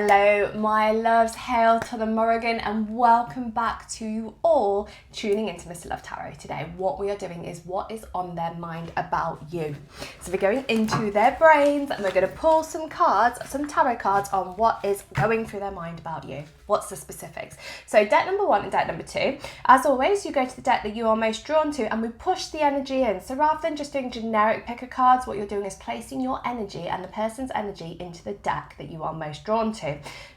Hello my loves, hail to the Morrigan, and welcome back to you all tuning into Mr. Love Tarot. Today what we are doing is what is on their mind about you. So we're going into their brains and we're going to pull some cards, some tarot cards on what is going through their mind about you. What's the specifics? So deck number 1 and deck number 2. As always, you go to the deck that you are most drawn to and we push the energy in. So rather than just doing generic pick of cards, what you're doing is placing your energy and the person's energy into the deck that you are most drawn to.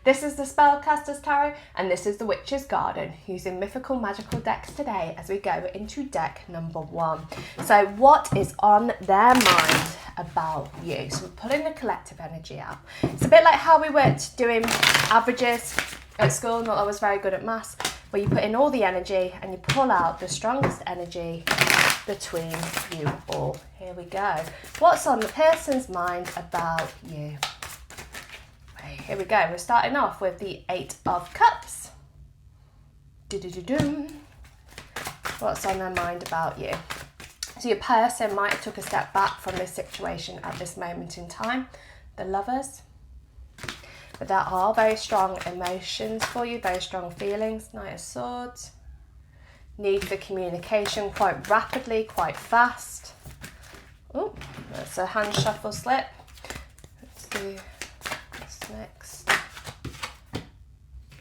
This is the Spellcaster's Tarot and this is the Witch's Garden, using mythical magical decks today as we go into deck number 1. So what is on their mind about you? So we're pulling the collective energy out. It's a bit like how we went doing averages at school. Not that I was very good at maths, where you put in all the energy and you pull out the strongest energy between you all. Here we go. What's on the person's mind about you? Here we go. We're starting off with the 8 of Cups. What's on their mind about you? So your person might have took a step back from this situation at this moment in time. The Lovers. But there are very strong emotions for you, very strong feelings. Knight of Swords. Need for communication quite rapidly, quite fast. Oh, that's a hand shuffle slip. Let's do this next.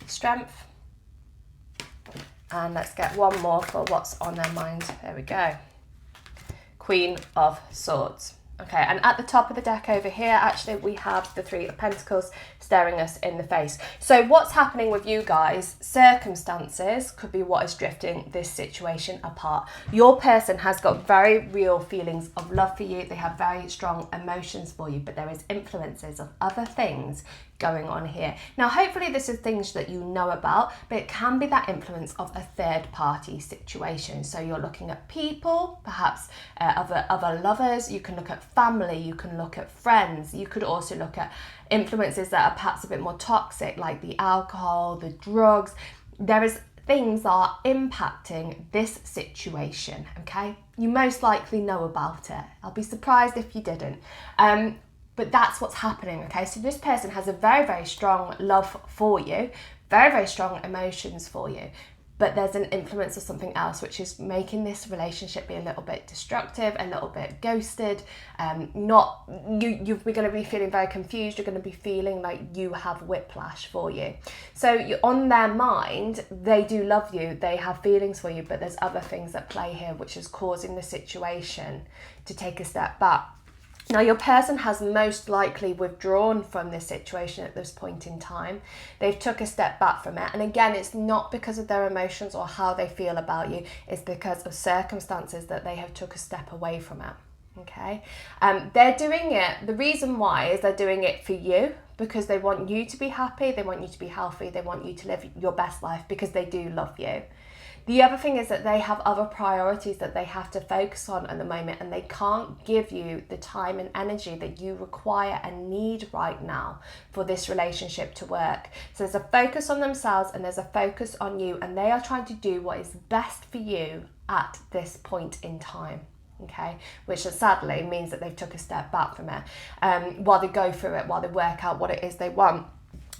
Strength. And let's get one more for what's on their mind. There we go. Queen of Swords. Okay, and at the top of the deck over here, actually, we have the 3 of Pentacles staring us in the face. So what's happening with you guys? Circumstances could be what is drifting this situation apart. Your person has got very real feelings of love for you. They have very strong emotions for you, but there is influences of other things going on here. Now, hopefully this is things that you know about, but it can be that influence of a third party situation. So you're looking at people, perhaps other lovers. You can look at family, you can look at friends. You could also look at influences that are perhaps a bit more toxic, like the alcohol, the drugs. There is things that are impacting this situation, okay? You most likely know about it. I'll be surprised if you didn't. But that's what's happening, okay? So this person has a very, very strong love for you, very, very strong emotions for you, but there's an influence of something else which is making this relationship be a little bit destructive, a little bit ghosted. You're going to be feeling very confused. You're going to be feeling like you have whiplash for you. So you're on their mind. They do love you. They have feelings for you, but there's other things at play here which is causing the situation to take a step back. Now, your person has most likely withdrawn from this situation at this point in time. They've took a step back from it. And again, it's not because of their emotions or how they feel about you. It's because of circumstances that they have took a step away from it. Okay? They're doing it. The reason why is they're doing it for you, because they want you to be happy. They want you to be healthy. They want you to live your best life because they do love you. The other thing is that they have other priorities that they have to focus on at the moment, and they can't give you the time and energy that you require and need right now for this relationship to work. So there's a focus on themselves and there's a focus on you, and they are trying to do what is best for you at this point in time. Okay, which sadly means that they've took a step back from it while they go through it, while they work out what it is they want.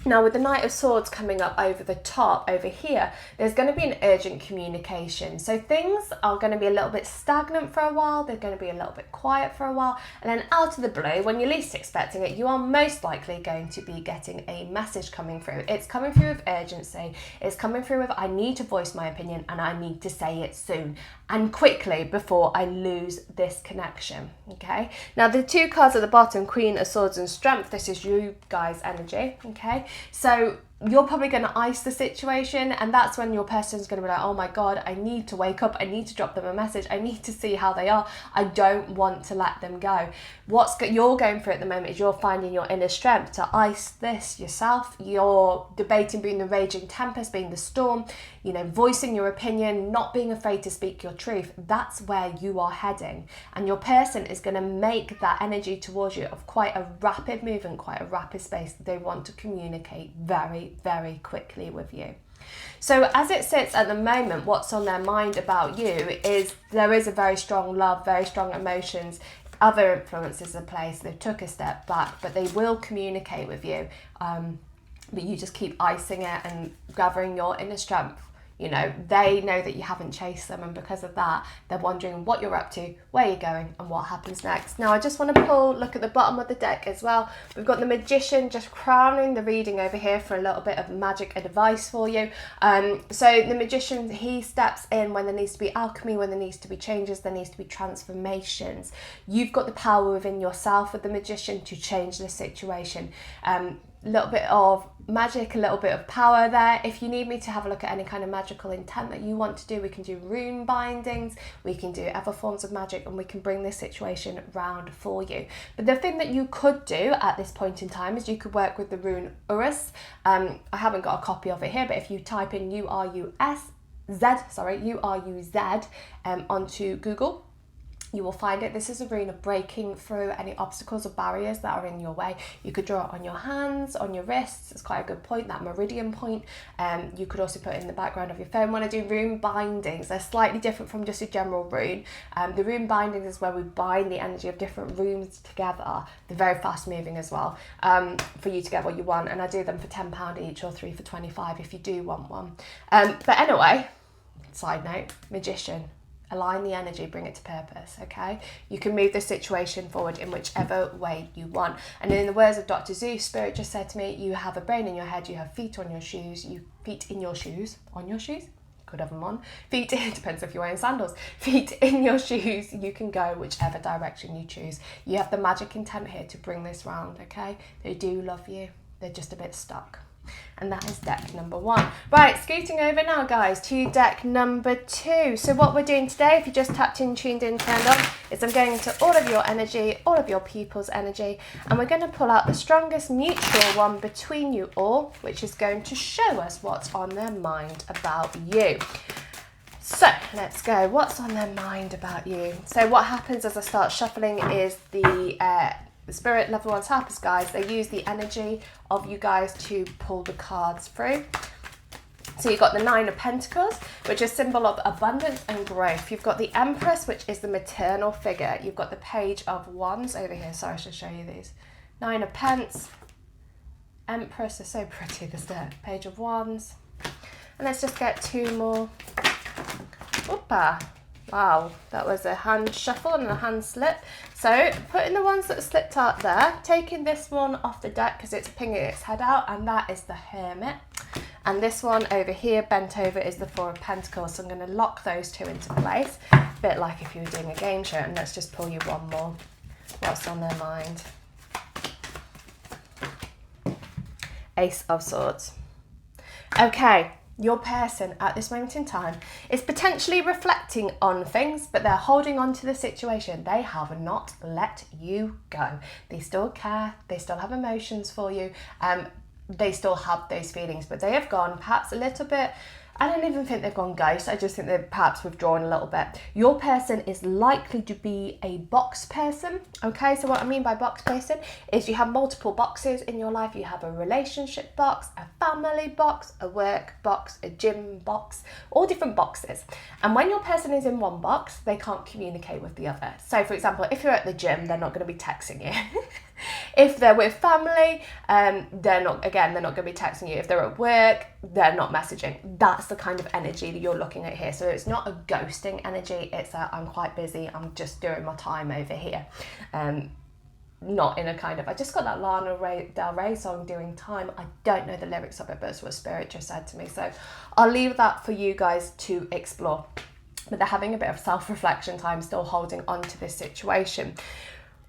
Now, with the Knight of Swords coming up over the top over here, there's going to be an urgent communication. So things are going to be a little bit stagnant for a while. They're going to be a little bit quiet for a while. And then out of the blue, when you're least expecting it, you are most likely going to be getting a message coming through. It's coming through with urgency. It's coming through with, I need to voice my opinion and I need to say it soon and quickly before I lose this connection. Okay. Now, the 2 cards at the bottom, Queen of Swords and Strength, this is you guys' energy. Okay. So you're probably going to ice the situation, and that's when your person's going to be like, oh my God, I need to wake up. I need to drop them a message. I need to see how they are. I don't want to let them go. What you're going through at the moment is you're finding your inner strength to ice this yourself. You're debating being the raging tempest, being the storm, voicing your opinion, not being afraid to speak your truth. That's where you are heading. And your person is going to make that energy towards you of quite a rapid movement, quite a rapid space. They want to communicate very, very quickly with you. So as it sits at the moment, what's on their mind about you is there is a very strong love, very strong emotions, other influences in place. They took a step back, but they will communicate with you. but you just keep icing it and gathering your inner strength. You know, they know that you haven't chased them, and because of that, they're wondering what you're up to, where you're going, and what happens next. Now, I just want to look at the bottom of the deck as well. We've got the Magician just crowning the reading over here for a little bit of magic advice for you. So the Magician, he steps in when there needs to be alchemy, when there needs to be changes, there needs to be transformations. You've got the power within yourself with the Magician to change the situation. A little bit of magic, a little bit of power there. If you need me to have a look at any kind of magical intent that you want to do, we can do rune bindings, we can do other forms of magic, and we can bring this situation round for you. But the thing that you could do at this point in time is you could work with the rune Urus. I haven't got a copy of it here, but if you type in U-R-U-Z onto Google, you will find it. This is a rune of breaking through any obstacles or barriers that are in your way. You could draw it on your hands, on your wrists. It's quite a good point, that meridian point. You could also put it in the background of your phone. When I do rune bindings, they're slightly different from just a general rune. The rune bindings is where we bind the energy of different runes together. They're very fast moving as well, for you to get what you want. And I do them for £10 each, or 3 for 25 if you do want one. But anyway, side note, Magician. Align the energy, bring it to purpose, okay? You can move the situation forward in whichever way you want. And in the words of Dr. Zeus, Spirit just said to me, you have a brain in your head, you have feet on your shoes, feet in your shoes, on your shoes? Could have them on. Feet, it depends if you're wearing sandals. Feet in your shoes, you can go whichever direction you choose. You have the magic intent here to bring this round, okay? They do love you, they're just a bit stuck. And that is deck number 1. Right, scooting over now, guys, to deck number 2. So what we're doing today, if you just tapped in, tuned in, turned on, is I'm going into all of your energy, all of your people's energy, and we're going to pull out the strongest mutual one between you all, which is going to show us what's on their mind about you. So let's go. What's on their mind about you? So what happens as I start shuffling is the spirit level 1 tappers, guys, they use the energy of you guys to pull the cards through. So you've got the 9 of Pentacles, which is a symbol of abundance and growth. You've got the Empress, which is the maternal figure. You've got the Page of Wands over here. Sorry, I should show you these. 9 of Pence, Empress is so pretty, this deck. Page of Wands. And let's just get 2 more. Whoopa. Wow, that was a hand shuffle and a hand slip. So putting the ones that slipped out there, taking this one off the deck because it's pinging its head out, and that is the Hermit. And this one over here, bent over, is the 4 of Pentacles. So I'm going to lock those 2 into place, a bit like if you were doing a game show. And let's just pull you one more. What's on their mind? Ace of Swords. Okay. Your person at this moment in time is potentially reflecting on things, but they're holding on to the situation. They have not let you go. They still care. They still have emotions for you. They still have those feelings, but they have gone perhaps a little bit. I don't even think they've gone ghost. I just think they've perhaps withdrawn a little bit. Your person is likely to be a box person. Okay, so what I mean by box person is you have multiple boxes in your life. You have a relationship box, a family box, a work box, a gym box, all different boxes. And when your person is in one box, they can't communicate with the other. So for example, if you're at the gym, they're not going to be texting you. If they're with family, they're not going to be texting you. If they're at work, they're not messaging. That's the kind of energy that you're looking at here. So it's not a ghosting energy. It's a, I'm quite busy, I'm just doing my time over here. Not in a kind of, I just got that Lana Del Rey song, Doing Time. I don't know the lyrics of it, but it's what Spirit just said to me. So I'll leave that for you guys to explore. But they're having a bit of self-reflection time, still holding on to this situation.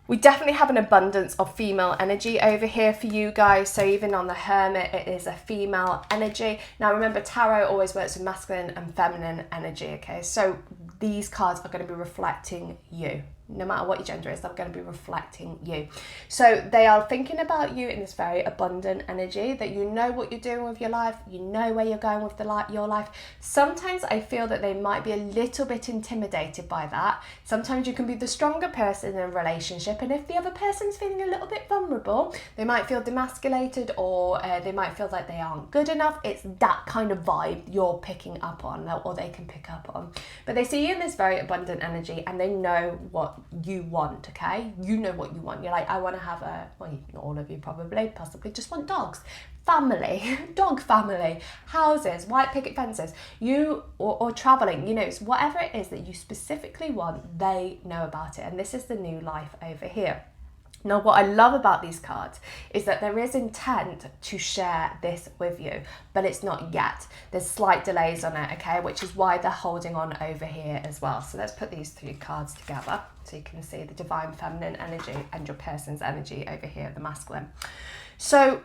We definitely have an abundance of female energy over here for you guys. So even on the Hermit, it is a female energy. Now remember, tarot always works with masculine and feminine energy, okay? So these cards are going to be reflecting you. No matter what your gender is, they're going to be reflecting you. So they are thinking about you in this very abundant energy, that you know what you're doing with your life, you know where you're going with your life. Sometimes I feel that they might be a little bit intimidated by that. Sometimes you can be the stronger person in a relationship, and if the other person's feeling a little bit vulnerable, they might feel demasculated, or they might feel like they aren't good enough. It's that kind of vibe you're picking up on, or they can pick up on. But they see in this very abundant energy, and they know what you want, okay? You know what you want. You're like, I want to have well, not all of you probably, possibly just want dogs. Family, dog family, houses, white picket fences, or traveling, so whatever it is that you specifically want, they know about it. And this is the new life over here. Now, what I love about these cards is that there is intent to share this with you, but it's not yet. There's slight delays on it, okay, which is why they're holding on over here as well. So let's put these 3 cards together so you can see the divine feminine energy and your person's energy over here, the masculine. So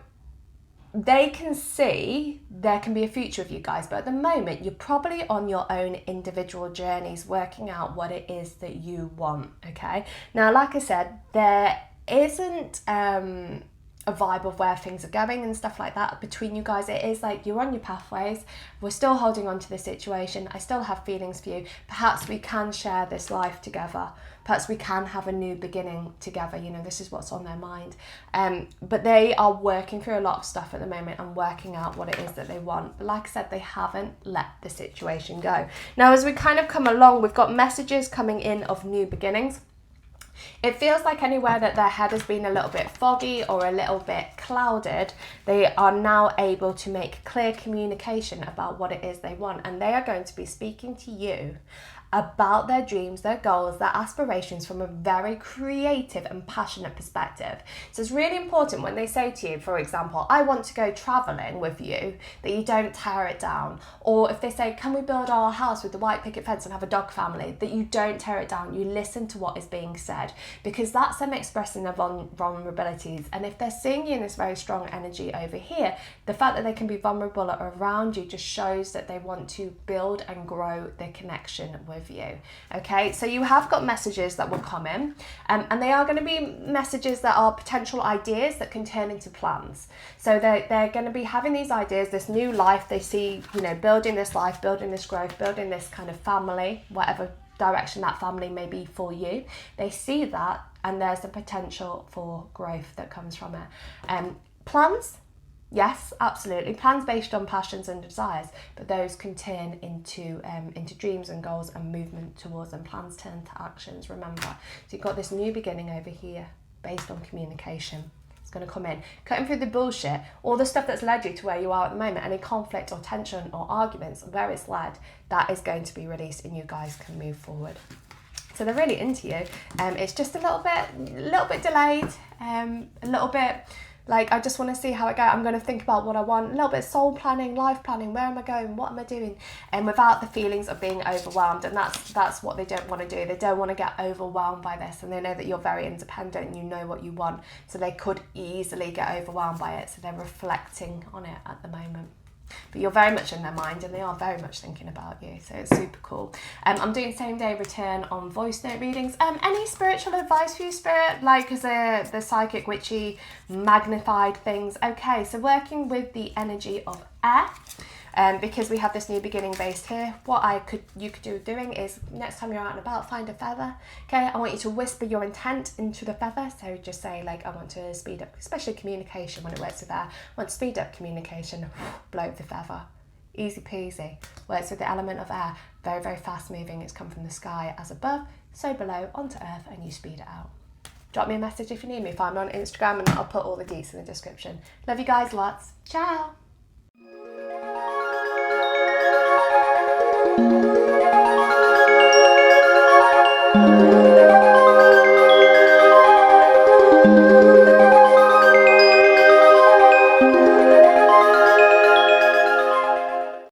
they can see there can be a future with you guys, but at the moment you're probably on your own individual journeys working out what it is that you want, okay? Now, like I said, there isn't a vibe of where things are going and stuff like that between you guys. It is like you're on your pathways, we're still holding on to the situation, I still have feelings for you, perhaps we can share this life together, perhaps we can have a new beginning together, this is what's on their mind. But they are working through a lot of stuff at the moment and working out what it is that they want. But like I said, they haven't let the situation go. Now, as we kind of come along, we've got messages coming in of new beginnings. It feels like anywhere that their head has been a little bit foggy or a little bit clouded, they are now able to make clear communication about what it is they want. And they are going to be speaking to you about their dreams, their goals, their aspirations from a very creative and passionate perspective. So it's really important when they say to you, for example, I want to go traveling with you, that you don't tear it down. Or if they say, can we build our house with the white picket fence and have a dog family, that you don't tear it down. You listen to what is being said, because that's them expressing their vulnerabilities. And if they're seeing you in this very strong energy over here, the fact that they can be vulnerable around you just shows that they want to build and grow their connection with you. Okay, so you have got messages that will come in, and they are going to be messages that are potential ideas that can turn into plans. So they're going to be having these ideas, this new life they see, building this life, building this growth, building this kind of family, whatever direction that family may be for you. They see that, and there's the potential for growth that comes from it. Plans, yes, absolutely. Plans based on passions and desires, but those can turn into dreams and goals and movement towards them. Plans turn to actions, remember. So you've got this new beginning over here based on communication. It's going to come in, cutting through the bullshit, all the stuff that's led you to where you are at the moment, any conflict or tension or arguments, where it's led, that is going to be released and you guys can move forward. So they're really into you. It's just a little bit delayed, a little bit like, I just want to see how it goes. I'm going to think about what I want, a little bit of soul planning, life planning, where am I going, what am I doing, and without the feelings of being overwhelmed. And that's what they don't want to do. They don't want to get overwhelmed by this, and they know that you're very independent and you know what you want, so they could easily get overwhelmed by it. So they're reflecting on it at the moment. But you're very much in their mind, and they are very much thinking about you, so it's super cool. I'm doing same day return on voice note readings. Any spiritual advice for you, Spirit, like as the psychic witchy magnified things? Okay, so working with the energy of air, because we have this new beginning based here, what you could do doing is, next time you're out and about, find a feather. Okay, I want you to whisper your intent into the feather. So just say, like, I want to speed up, especially communication when it works with air. I want to speed up communication, blow the feather. Easy peasy. Works with the element of air. Very, very fast moving. It's come from the sky as above, so below, onto earth, and you speed it out. Drop me a message if you need me. Find me on Instagram, and I'll put all the deets in the description. Love you guys lots. Ciao. Thank you.